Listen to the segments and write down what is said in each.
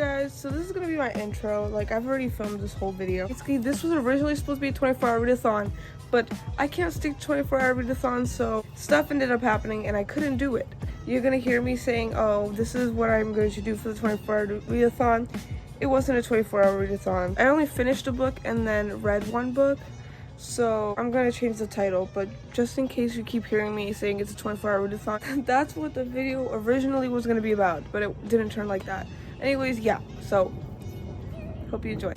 guys, so this is gonna be my intro. Like, I've already filmed this whole video. Basically, this was originally supposed to be a 24-hour readathon, but I can't stick to 24-hour readathon, so stuff ended up happening and I couldn't do it. You're gonna hear me saying, oh, this is what I'm going to do for the 24-hour readathon. It wasn't a 24-hour readathon. I only finished a book and then read one book, so I'm gonna change the title, but just in case you keep hearing me saying it's a 24-hour readathon, that's what the video originally was gonna be about, but it didn't turn like that. Anyways, yeah, so hope you enjoy.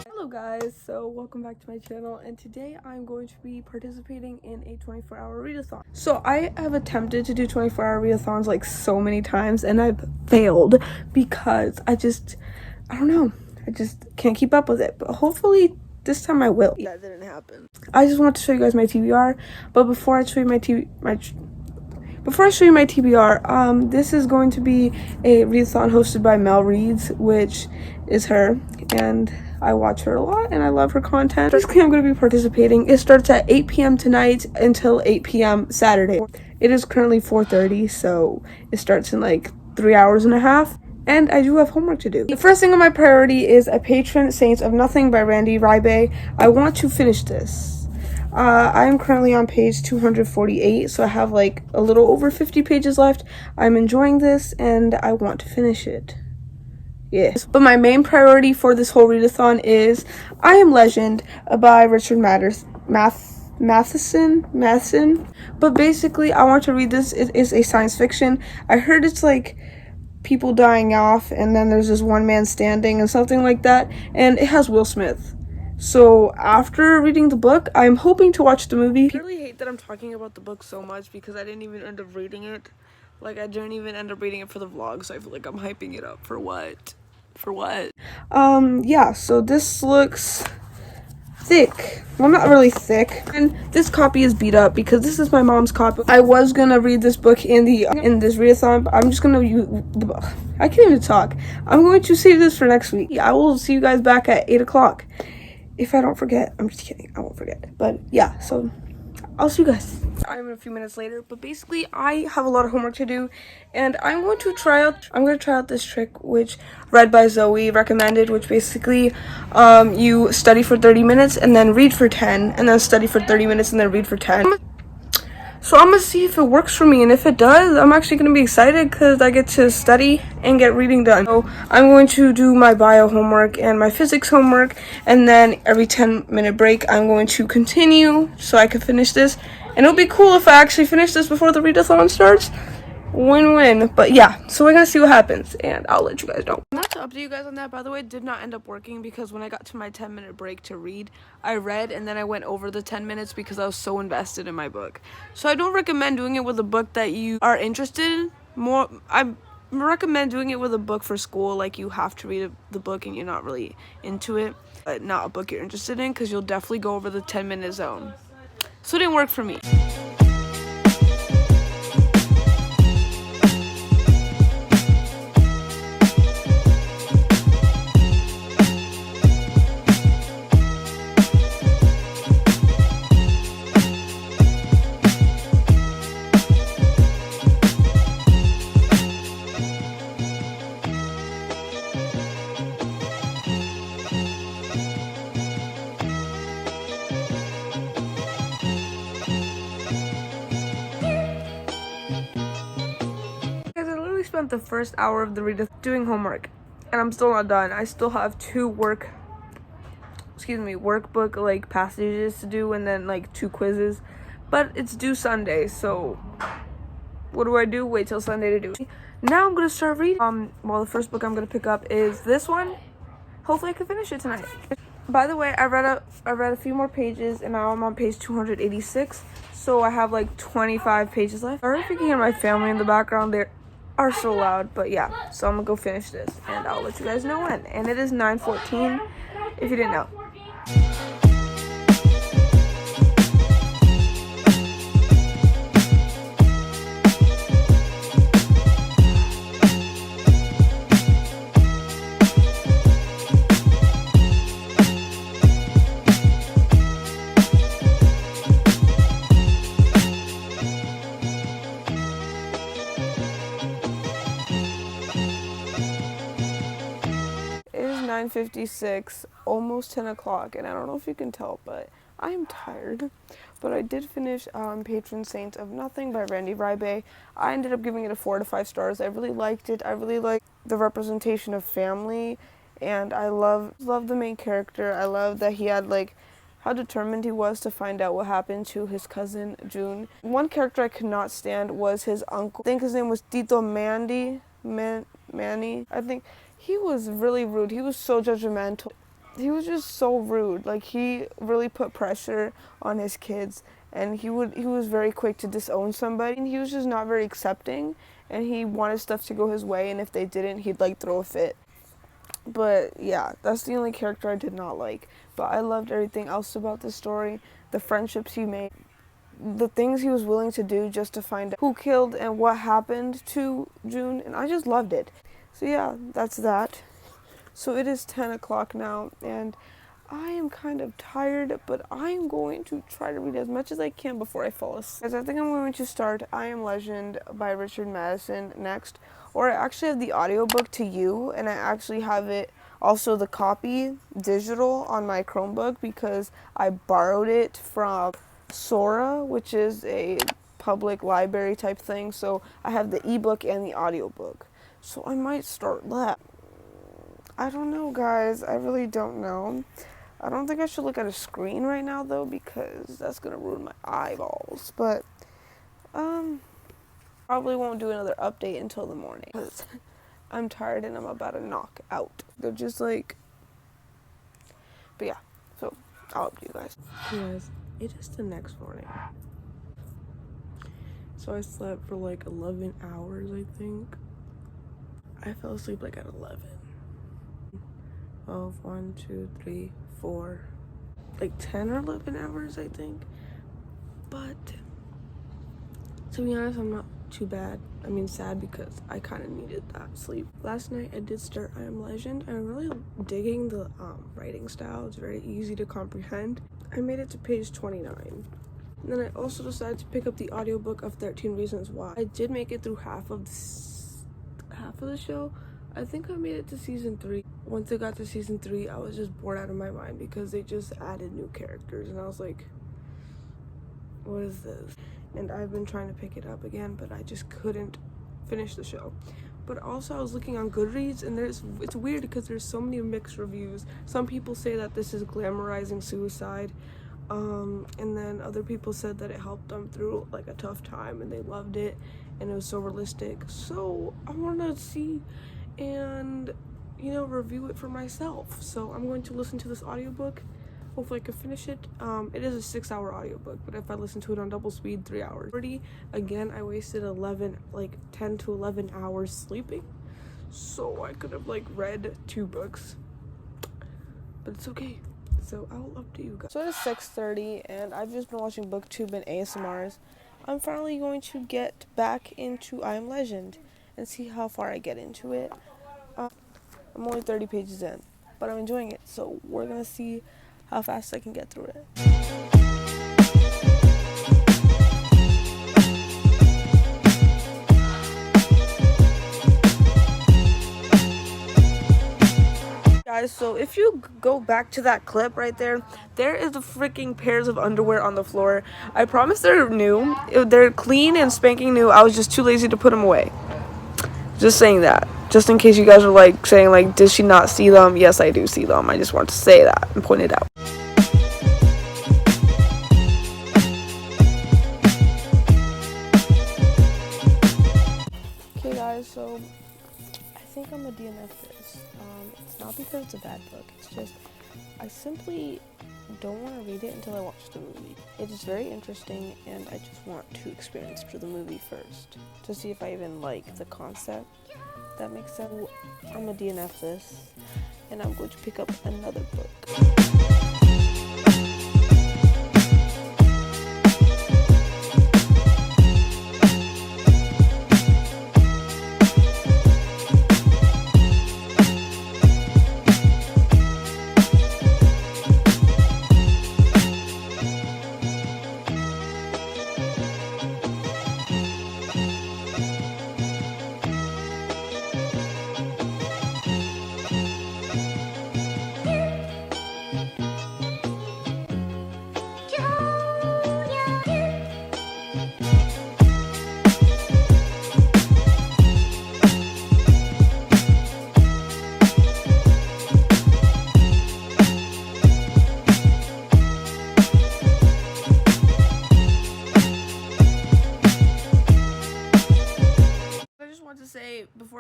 Hello guys, so welcome back to my channel, and today I'm going to be participating in a 24-hour readathon. So I have attempted to do 24-hour readathons like so many times and I've failed because I don't know, I just can't keep up with it, but hopefully this time I will. That didn't happen. I just want to show you guys my TBR, but before I show you my TBR, this is going to be a readathon hosted by Mel Reeds, which is her, and I watch her a lot and I love her content. Basically, I'm going to be participating. It starts at 8 p.m. tonight until 8 p.m. Saturday. It is currently 4:30, so it starts in like 3 hours and a half. And I do have homework to do. The first thing on my priority is A Patron Saint of Nothing by Randy Reibe. I want to finish this. I'm currently on page 248, so I have like a little over 50 pages left. I'm enjoying this and I want to finish it. Yes. But my main priority for this whole readathon is I Am Legend by Richard Matheson. But basically, I want to read this. It is a science fiction. I heard it's like people dying off and then there's this one man standing and something like that, and it has Will Smith. So after reading the book, I'm hoping to watch the movie. I really hate that I'm talking about the book so much because I didn't even end up reading it. Like, I didn't even end up reading it for the vlog, so I feel like I'm hyping it up for what? Yeah, so this looks thick. Well, not really thick. And this copy is beat up because this is my mom's copy. I was gonna read this book in this readathon, but I'm just gonna use the book. I can't even talk. I'm going to save this for next week. I will see you guys back at 8 o'clock. If I don't forget. I'm just kidding. I won't forget. But yeah, so I'll see you guys. I'm a few minutes later, but basically I have a lot of homework to do, and I'm going to try out this trick which Read by Zoe recommended, which basically you study for 30 minutes and then read for 10, and then study for 30 minutes and then read for 10. So I'm gonna see if it works for me, and if it does, I'm actually gonna be excited because I get to study and get reading done. So I'm going to do my bio homework and my physics homework, and then every 10-minute break I'm going to continue so I can finish this. And it'll be cool if I actually finish this before the readathon starts. Win-win. But yeah, so we're gonna see what happens, and I'll let you guys know. Not to update you guys on that, by the way, it did not end up working because when I got to my 10-minute break to read, I read and then I went over the 10 minutes because I was so invested in my book. So I don't recommend doing it with a book that you are interested in. I recommend doing it with a book for school, like you have to read the book and you're not really into it, but not a book you're interested in, because you'll definitely go over the 10-minute zone. So it didn't work for me. Spent the first hour of the readathon doing homework, and I'm still not done. I still have two workbook like passages to do, and then like 2 quizzes, but it's due Sunday, so what do? Wait till Sunday to do it. Now I'm gonna start reading. Well, the first book I'm gonna pick up is this one. Hopefully I can finish it tonight. By the way, I read a few more pages, and now I'm on page 286, so I have like 25 pages left. Sorry if you can hear my family in the background. They are so loud, but yeah, so I'm gonna go finish this and I'll let you guys know when. And it is 9:14 if you didn't know. 11:56, almost 10 o'clock, and I don't know if you can tell, but I am tired. But I did finish Patron Saint of Nothing by Randy Reibe. I ended up giving it a 4 to 5 stars. I really liked it. I really liked the representation of family, and I love the main character. I love that he had like how determined he was to find out what happened to his cousin June. One character I could not stand was his uncle. I think his name was Tito Manny. I think he was really rude. He was so judgmental. He was just so rude. Like, he really put pressure on his kids, and he was very quick to disown somebody. And he was just not very accepting, and he wanted stuff to go his way, and if they didn't, he'd like throw a fit. But yeah, that's the only character I did not like. But I loved everything else about the story, the friendships he made, the things he was willing to do just to find out who killed and what happened to June, and I just loved it. So yeah, that's that. So it is 10 o'clock now, and I am kind of tired, but I am going to try to read as much as I can before I fall asleep. As I think I'm going to start I Am Legend by Richard Madison next, or I actually have the audiobook to you, and I actually have it also the copy digital on my Chromebook because I borrowed it from Sora, which is a public library type thing, so I have the ebook and the audiobook. So I might start that. I don't know, guys. I really don't know. I don't think I should look at a screen right now, though, because that's going to ruin my eyeballs. But, probably won't do another update until the morning, because I'm tired and I'm about to knock out. They're just like, but yeah, so I'll update you guys. Hey guys, it is the next morning. So I slept for like 11 hours, I think. I fell asleep like at 11. 12, 1, 2, 3, 4, like 10 or 11 hours, I think. But to be honest, I'm not too sad because I kind of needed that sleep. Last night I did start I Am Legend. I'm really digging the writing style. It's very easy to comprehend. I made it to page 29. And then I also decided to pick up the audiobook of 13 Reasons Why. I did make it through half of the show. I think I made it to season 3. Once I got to season 3, I was just bored out of my mind because they just added new characters, and I was like, what is this? And I've been trying to pick it up again, but I just couldn't finish the show. But also I was looking on Goodreads, and it's weird because there's so many mixed reviews. Some people say that this is glamorizing suicide, and then other people said that it helped them through like a tough time and they loved it and it was so realistic. So I want to see and review it for myself. So I'm going to listen to this audiobook. Hopefully I can finish it. It is a 6-hour audiobook, but if I listen to it on double speed, 3 hours. Again, I wasted 10 to 11 hours sleeping, so I could have read 2 books, but it's okay. So I'll update you guys. So it is 6:30 and I've just been watching booktube and ASMRs. I'm finally going to get back into I Am Legend and see how far I get into it. I'm only 30 pages in, but I'm enjoying it, so we're gonna see how fast I can get through it. Guys, so if you go back to that clip right there, there is the freaking pairs of underwear on the floor. I promise they're new. They're clean and spanking new. I was just too lazy to put them away. Just saying that. Just in case you guys are saying did she not see them? Yes, I do see them. I just want to say that and point it out. Okay guys, so I think I'm a DNF this. It's not because it's a bad book. It's just I simply don't want to read it until I watch the movie. It is very interesting, and I just want to experience through the movie first to see if I even like the concept. That makes sense. I'm a DNF this, and I'm going to pick up another book.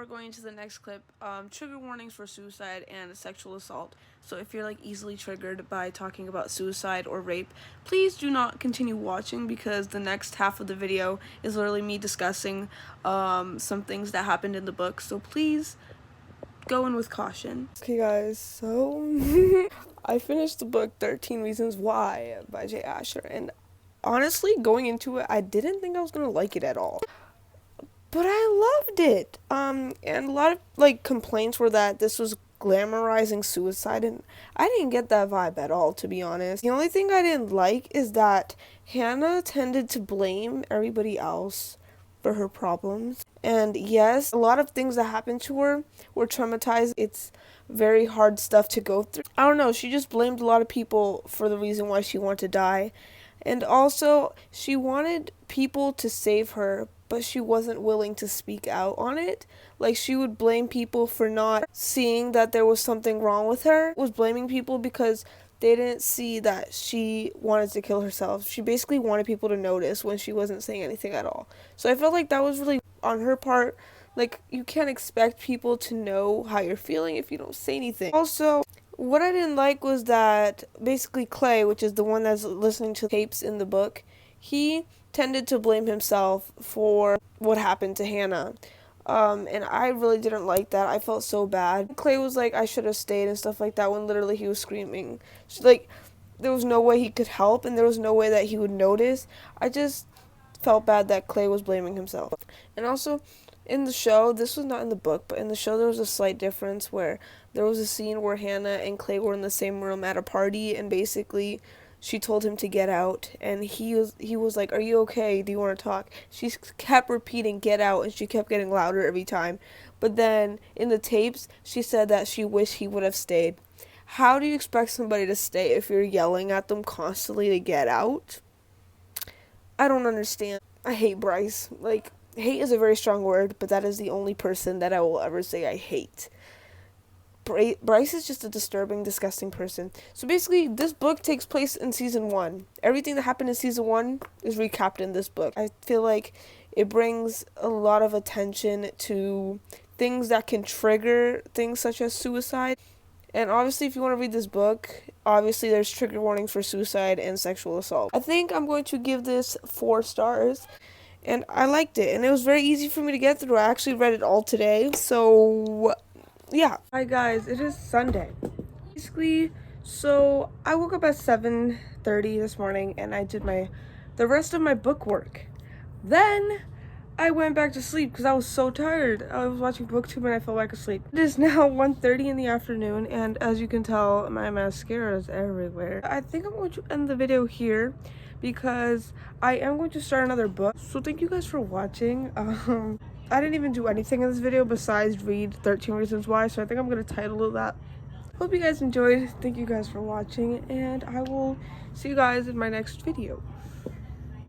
before going into the next clip, trigger warnings for suicide and sexual assault. So if you're like easily triggered by talking about suicide or rape, please do not continue watching, because the next half of the video is literally me discussing some things that happened in the book. So please go in with caution. Okay guys, so I finished the book 13 Reasons Why by Jay Asher, and honestly, going into it, I didn't think I was gonna like it at all. But I loved it. And a lot of like complaints were that this was glamorizing suicide, and I didn't get that vibe at all, to be honest. The only thing I didn't like is that Hannah tended to blame everybody else for her problems. And yes, a lot of things that happened to her were traumatized. It's very hard stuff to go through. I don't know, she just blamed a lot of people for the reason why she wanted to die. And also, she wanted people to save her, but she wasn't willing to speak out on it. Like, she would blame people for not seeing that there was something wrong with her. Was blaming people because they didn't see that she wanted to kill herself. She basically wanted people to notice when she wasn't saying anything at all. So I felt like that was really on her part. Like, you can't expect people to know how you're feeling if you don't say anything. Also, what I didn't like was that basically Clay, which is the one that's listening to tapes in the book, he tended to blame himself for what happened to Hannah. And I really didn't like that. I felt so bad. Clay was like, I should have stayed and stuff like that, when literally he was screaming. So, like, there was no way he could help, and there was no way that he would notice. I just felt bad that Clay was blaming himself. And also, in the show, this was not in the book, but in the show there was a slight difference where there was a scene where Hannah and Clay were in the same room at a party, and basically she told him to get out, and he was like, are you okay? Do you want to talk? She kept repeating, get out, and she kept getting louder every time. But then in the tapes, she said that she wished he would have stayed. How do you expect somebody to stay if you're yelling at them constantly to get out? I don't understand. I hate Bryce. Like, hate is a very strong word, but that is the only person that I will ever say I hate. Bryce is just a disturbing, disgusting person. So basically, this book takes place in season 1. Everything that happened in season 1 is recapped in this book. I feel like it brings a lot of attention to things that can trigger things such as suicide. And obviously, if you want to read this book, obviously there's trigger warnings for suicide and sexual assault. I think I'm going to give this 4 stars. And I liked it, and it was very easy for me to get through. I actually read it all today, so yeah. Hi guys, it is Sunday. Basically, so I woke up at 7:30 this morning, and I did the rest of my book work. Then I went back to sleep because I was so tired. I was watching BookTube and I fell back asleep. It is now 1:30 in the afternoon, and as you can tell, my mascara is everywhere. I think I'm going to end the video here, because I am going to start another book. So thank you guys for watching. I didn't even do anything in this video besides read 13 Reasons Why, so I think I'm going to title it that. Hope you guys enjoyed. Thank you guys for watching, and I will see you guys in my next video.